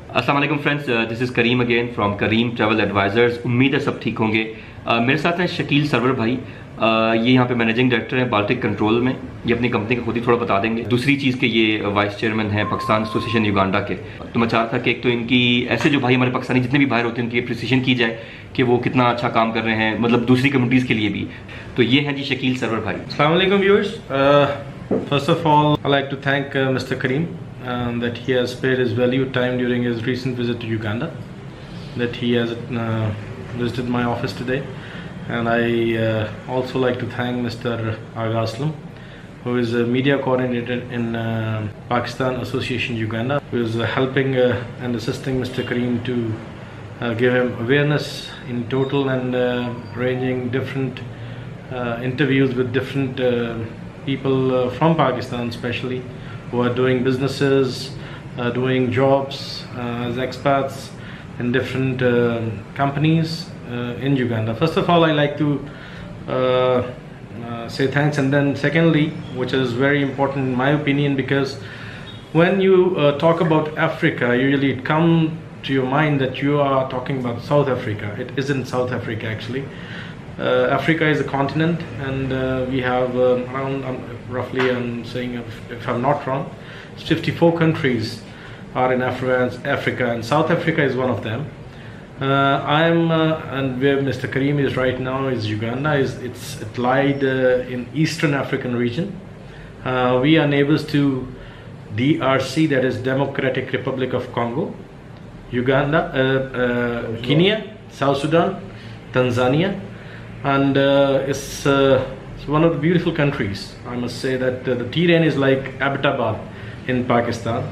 अस्सलाम वालेकुम friends, this is Karim again from Karim travel advisors. उम्मीद है सब ठीक होंगे। मेरे साथ हैं शकील सरवर भाई। ये यहाँ पे मैनेजिंग डायरेक्टर हैं बाल्टिक कंट्रोल में। ये अपनी कंपनी का खुद ही थोड़ा बता देंगे। दूसरी चीज़ के ये वाइस चेयरमैन हैं पाकिस्तान एसोसिएशन युगांडा के। तो मैं चाहता था कि एक तो इनकी ऐसे जो भाई हमारे पाकिस्तानी जितने भी बाहर होते हैं उनकी अप्रिसिएशन की जाए कि वो कितना अच्छा काम कर रहे हैं, मतलब दूसरी कम्युनिटीज़ के लिए भी। तो ये हैं जी शकील सरवर भाई। Assalamu alaikum viewers. First of all, I'd like to thank Mr. Kareem that he has spared his valued time during his recent visit to Uganda, that he has visited my office today. And I also like to thank Mr. Aslam, who is a media coordinator in Pakistan Association Uganda, who is helping and assisting Mr. Kareem to give him awareness in total and arranging different interviews with different people from Pakistan, especially who are doing businesses, doing jobs as expats in different companies in Uganda. First of all, I like to say thanks, and then secondly, which is very important in my opinion, because when you talk about Africa, usually it comes to your mind that you are talking about South Africa. It isn't South Africa actually. Africa is a continent, and we have around roughly, I'm saying if I'm not wrong, 54 countries are in Africa, and South Africa is one of them. And where Mr. Kareem is right now is Uganda. It lied in Eastern African region. We are neighbors to DRC, that is Democratic Republic of Congo, Uganda, Kenya, South Sudan, Tanzania. And it's one of the beautiful countries. I must say that the terrain is like Abbottabad in Pakistan.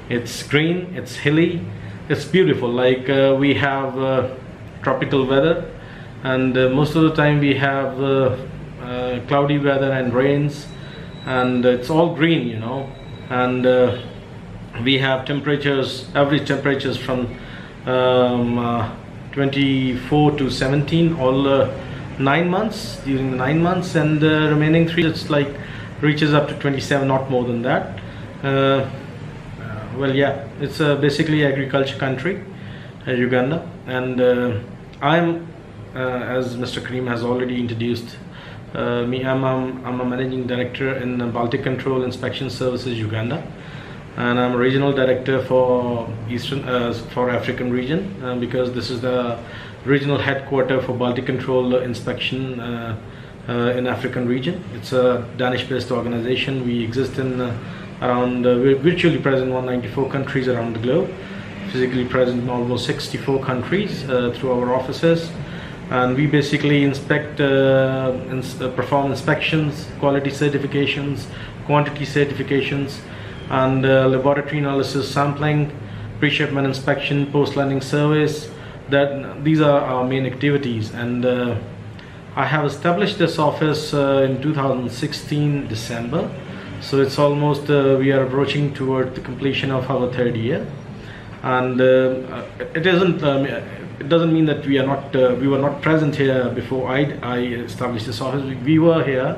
It's green, it's hilly, it's beautiful. Like we have tropical weather, and most of the time we have cloudy weather and rains, and it's all green, you know. And we have temperatures, average temperatures from 24 to 17 all 9 months, during the 9 months, and the remaining 3 it's like reaches up to 27, not more than that. Well, yeah, it's basically agriculture country, Uganda, and I'm as Mr. Kareem has already introduced me, I'm a managing director in Baltic Control Inspection Services Uganda, and I'm a regional director for for African region, because this is the regional headquarter for Baltic Control Inspection in African region. It's a Danish-based organization. We exist in we're virtually present in 194 countries around the globe, physically present in almost 64 countries through our offices, and we basically inspect perform inspections, quality certifications, quantity certifications, and laboratory analysis, sampling, pre-shipment inspection, post-landing service. These are our main activities, and I have established this office in 2016 December, so it's almost we are approaching toward the completion of our 3rd year, and it doesn't mean that we were not present here before I established this office. We were here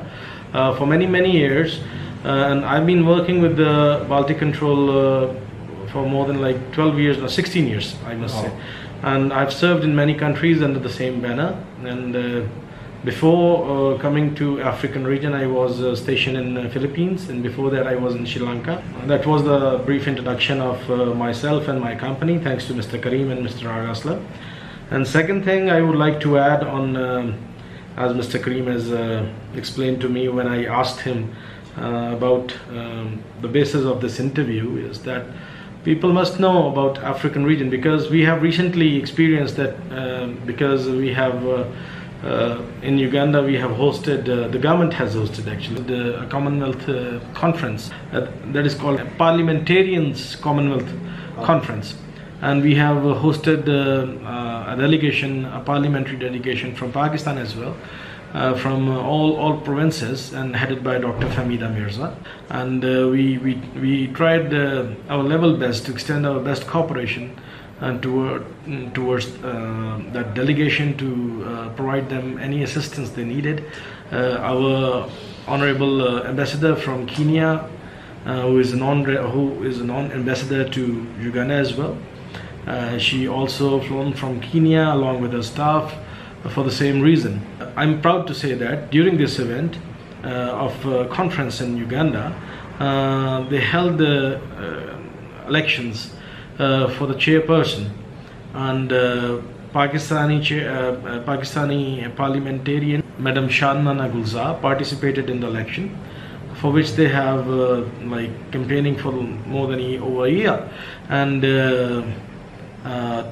for many years, and I've been working with the Baltic Control for more than like 12 years or 16 years, I must say. And I've served in many countries under the same banner, and before coming to African region I was stationed in the Philippines, and before that I was in Sri Lanka. That was the brief introduction of myself and my company, thanks to Mr. Kareem and Mr. Aslam. And second thing I would like to add on, as Mr. Kareem has explained to me when I asked him about the basis of this interview, is that people must know about African region, because we have recently experienced that because we have in Uganda we have hosted, the government has hosted actually the Commonwealth Conference that is called Parliamentarians Commonwealth Conference, and we have hosted a delegation, a parliamentary delegation from Pakistan as well, from all provinces, and headed by Dr. Famida Mirza, and we tried our level best to extend our best cooperation and towards that delegation, to provide them any assistance they needed. Our honorable ambassador from Kenya, who is a non-ambassador to Uganda as well, She also flown from Kenya along with her staff for the same reason. I'm proud to say that during this event of conference in Uganda, they held the elections for the chairperson, and Pakistani parliamentarian Madam Shanna Gulzar participated in the election, for which they have campaigning for more than over a year, and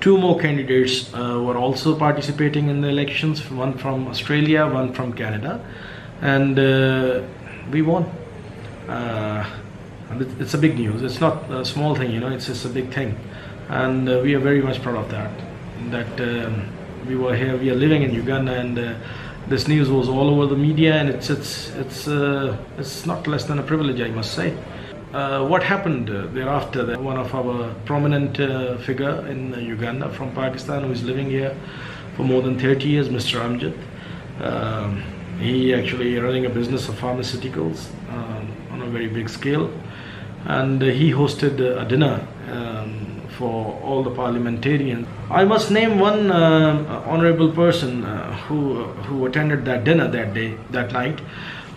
two more candidates were also participating in the elections, one from Australia, one from Canada, and we won. And it's a big news. It's not a small thing, it's just a big thing, and we are very much proud of that we were here, we are living in Uganda, and this news was all over the media, and it's not less than a privilege, I must say. What happened thereafter, that one of our prominent figure in Uganda from Pakistan, who is living here for more than 30 years, Mr. Amjad, he actually running a business of pharmaceuticals on a very big scale, and he hosted a dinner for all the parliamentarians. I must name one honorable person who attended that dinner that night.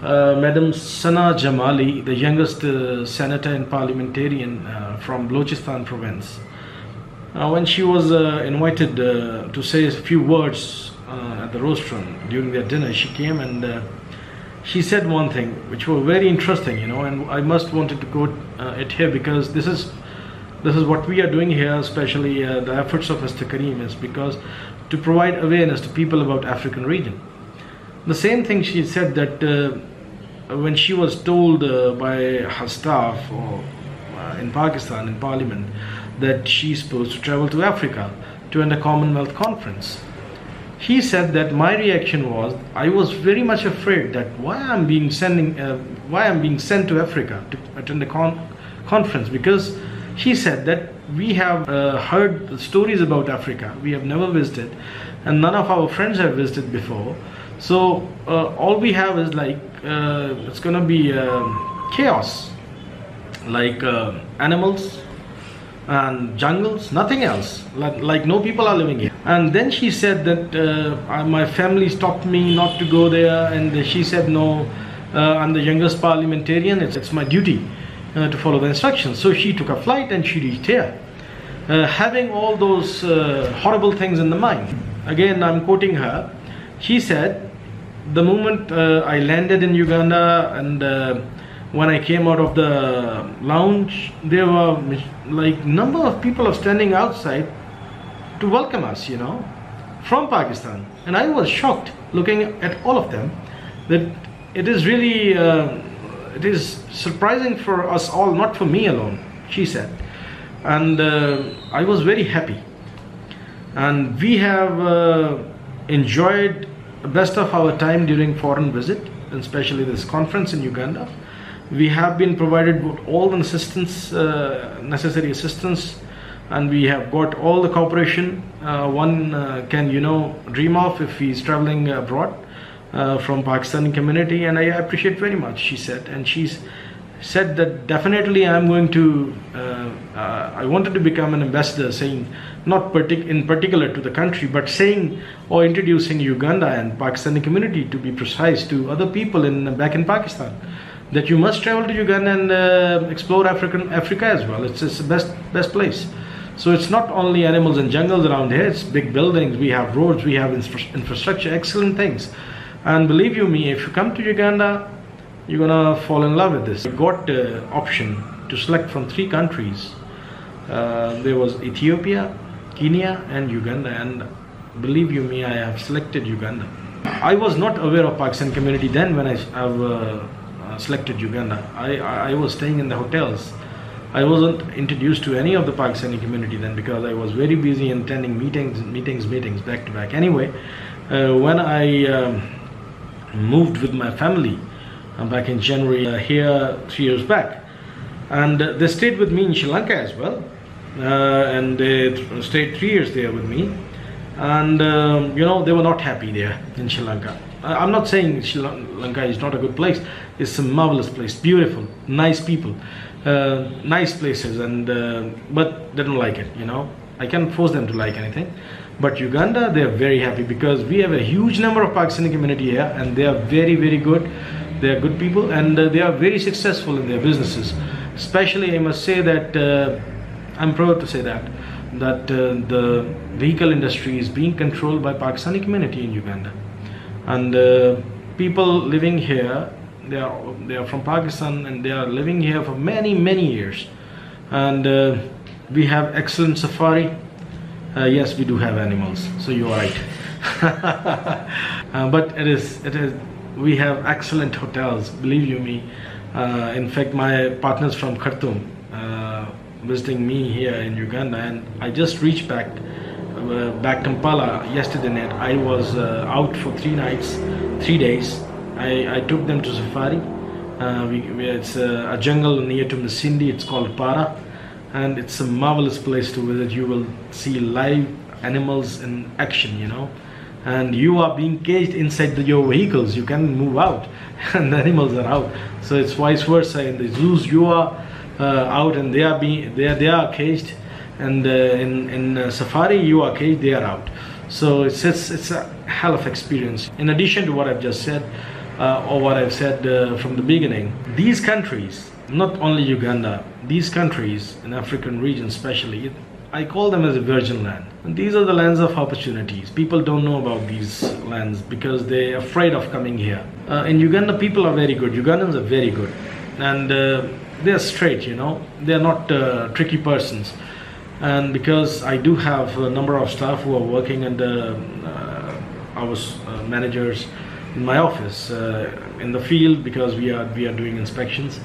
Madam Sana Jamali, the youngest senator and parliamentarian from Balochistan province. When she was invited to say a few words at the rostrum during their dinner, she came and she said one thing which was very interesting, and I must wanted to quote it here, because this is what we are doing here, especially the efforts of Mr. Karim, is because to provide awareness to people about African region. The same thing she said, that when she was told by her staff in Pakistan, in Parliament, that she's supposed to travel to Africa to attend a Commonwealth Conference. He said that my reaction was, I was very much afraid that why I'm being sent to Africa to attend a conference, because he said that we have heard stories about Africa, we have never visited, and none of our friends have visited before. So all we have is it's gonna be chaos, animals and jungles, nothing else, like no people are living here. And then she said that my family stopped me not to go there, and she said, no, I'm the youngest parliamentarian, it's my duty to follow the instructions. So she took a flight and she reached here, having all those horrible things in the mind. Again, I'm quoting her. She said, the moment I landed in Uganda, and when I came out of the lounge, there were number of people are standing outside to welcome us, from Pakistan. And I was shocked looking at all of them, that it is really it is surprising for us all, not for me alone, she said. And I was very happy. And we have enjoyed the best of our time during foreign visit, and especially this conference in Uganda. We have been provided with all the assistance, necessary assistance, and we have got all the cooperation one can dream of if he is traveling abroad from Pakistani community, and I appreciate very much, she said. And she's said that definitely I'm going to I wanted to become an ambassador, saying not in particular to the country, but saying or introducing Uganda and Pakistani community, to be precise, to other people back in Pakistan, that you must travel to Uganda and explore Africa as well. It's the best place. So it's not only animals and jungles around here, it's big buildings, we have roads, we have infrastructure, excellent things. And believe you me, if you come to Uganda, you're gonna fall in love with this. I got the option to select from 3 countries. There was Ethiopia, Kenya and Uganda, and believe you me, I have selected Uganda. I was not aware of Pakistan community then when I've selected Uganda. I was staying in the hotels. I wasn't introduced to any of the Pakistani community then, because I was very busy in attending meetings back to back. Anyway, when I moved with my family back in January here 3 years back, and they stayed with me in Sri Lanka as well, and they stayed 3 years there with me, and they were not happy there in Sri Lanka. I'm not saying Sri Lanka is not a good place. It's a marvelous place, beautiful, nice people, nice places, and but they don't like it, I can't force them to like anything. But Uganda, they are very happy because we have a huge number of Pakistani community here, and they are very, very good. They are good people, and they are very successful in their businesses. Especially, I must say that I'm proud to say that the vehicle industry is being controlled by Pakistani community in Uganda, and people living here, they are from Pakistan, and they are living here for many, many years. And we have excellent safari. Yes, we do have animals, so you are right. But it is we have excellent hotels, believe you me. In fact, my partners from Khartoum visiting me here in Uganda, and I just reached back Kampala yesterday night. I was out for 3 days. I took them to safari. It's a jungle near to Masindi. It's called Para, and it's a marvelous place to visit. You will see live animals in action, you know, and you are being caged inside your vehicles. You can move out, and the animals are out. So it's vice versa. In the zoos, you are out, and they are caged, and in safari, you are caged, they are out. So it's a hell of experience. In addition to what I've just said, or what I've said from the beginning, these countries, not only Uganda, these countries in African region especially, I call them as a virgin land. And these are the lands of opportunities. People don't know about these lands because they're afraid of coming here. In Uganda, people are very good. Ugandans are very good, and they're straight, you know. They're not tricky persons. And because I do have a number of staff who are working under our managers in my office in the field, because we are doing inspections.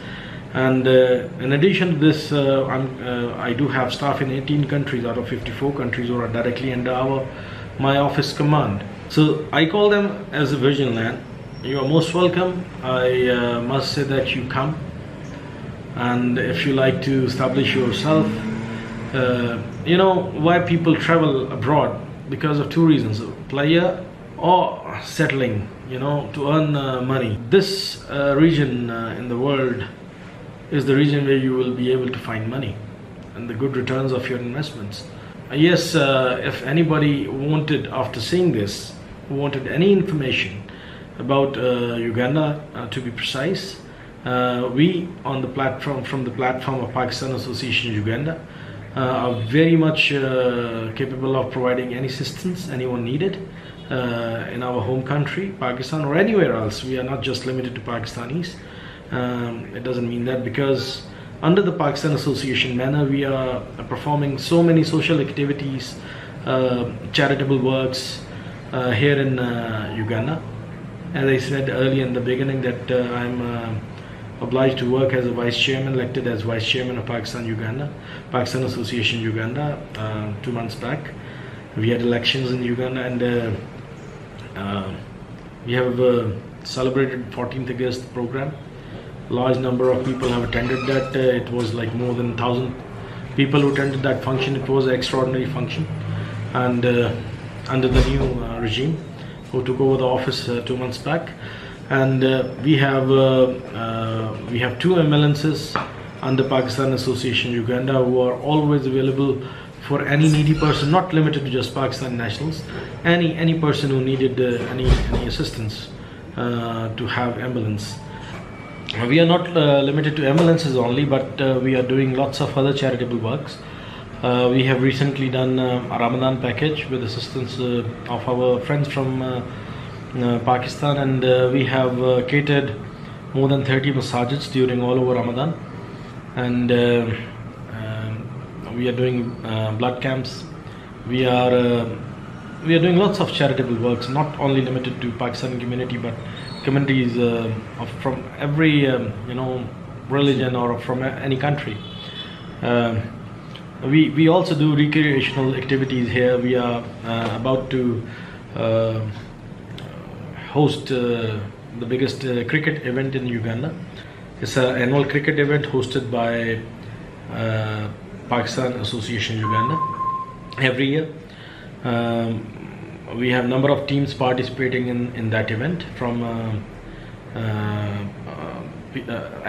And in addition to this, I do have staff in 18 countries out of 54 countries who are directly under my office command. So I call them as a virgin land. You are most welcome. I must say that you come, and if you like to establish yourself, you know why people travel abroad? Because of two reasons: pleasure or settling, you know, to earn money. This region in the world is the region where you will be able to find money and the good returns of your investments. Yes, if anybody wanted, after seeing this, wanted any information about Uganda, to be precise, we on the platform, from the platform of Pakistan Association Uganda, are very much capable of providing any assistance anyone needed in our home country, Pakistan, or anywhere else. We are not just limited to Pakistanis. It doesn't mean that, because under the Pakistan Association banner, we are performing so many social activities, charitable works here in Uganda. As I said earlier in the beginning, that I'm obliged to work as a vice chairman, elected as vice chairman of Pakistan Association Uganda 2 months back. We had elections in Uganda, and we have celebrated 14th August program. Large number of people have attended that. It was like more than 1,000 people who attended that function. It was an extraordinary function, and under the new regime who took over the office 2 months back. And we have 2 ambulances under Pakistan Association Uganda who are always available for any needy person, not limited to just Pakistan nationals. Any person who needed any assistance to have ambulance. We are not limited to ambulances only, but we are doing lots of other charitable works. We have recently done a Ramadan package with assistance of our friends from Pakistan, and we have catered more than 30 masajids during all over Ramadan, and we are doing blood camps. We are doing lots of charitable works, not only limited to Pakistani community, but communities from every religion or from any country. We also do recreational activities here. We are about to host the biggest cricket event in Uganda. It's an annual cricket event hosted by Pakistan Association Uganda every year. We have number of teams participating in that event, from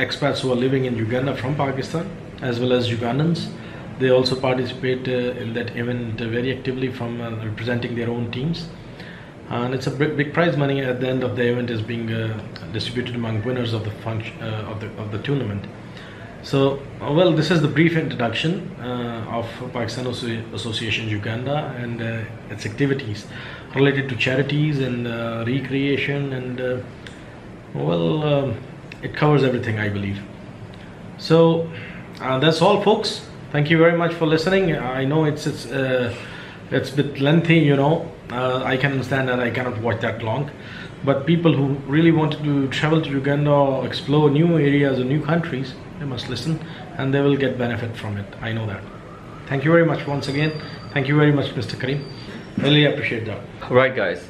expats who are living in Uganda from Pakistan, as well as Ugandans They also participate in that event very actively from representing their own teams. And it's a big prize money at the end of the event is being distributed among winners of the function of the tournament. So, well, this is the brief introduction of Pakistan Association Uganda and its activities related to charities and recreation, and well, it covers everything, I believe. So that's all, folks. Thank you very much for listening. I know it's a bit lengthy, you know. I can understand that I cannot watch that long, but people who really wanted to travel to Uganda or explore new areas or new countries, they must listen and they will get benefit from it. I know that. Thank you very much once again. Thank you very much, Mr. Kareem. Really appreciate that. Right, guys.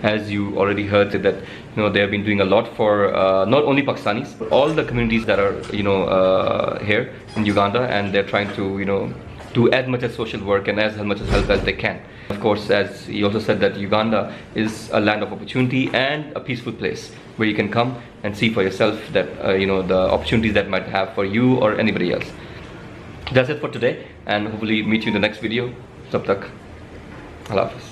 As you already heard that they have been doing a lot for not only Pakistanis but all the communities that are here in Uganda, and they're trying to do as much as social work and as much as help as they can. Of course, as he also said, that Uganda is a land of opportunity and a peaceful place where you can come and see for yourself that the opportunities that might have for you or anybody else. That's it for today, and hopefully meet you in the next video. Tab tak, Allah Hafiz.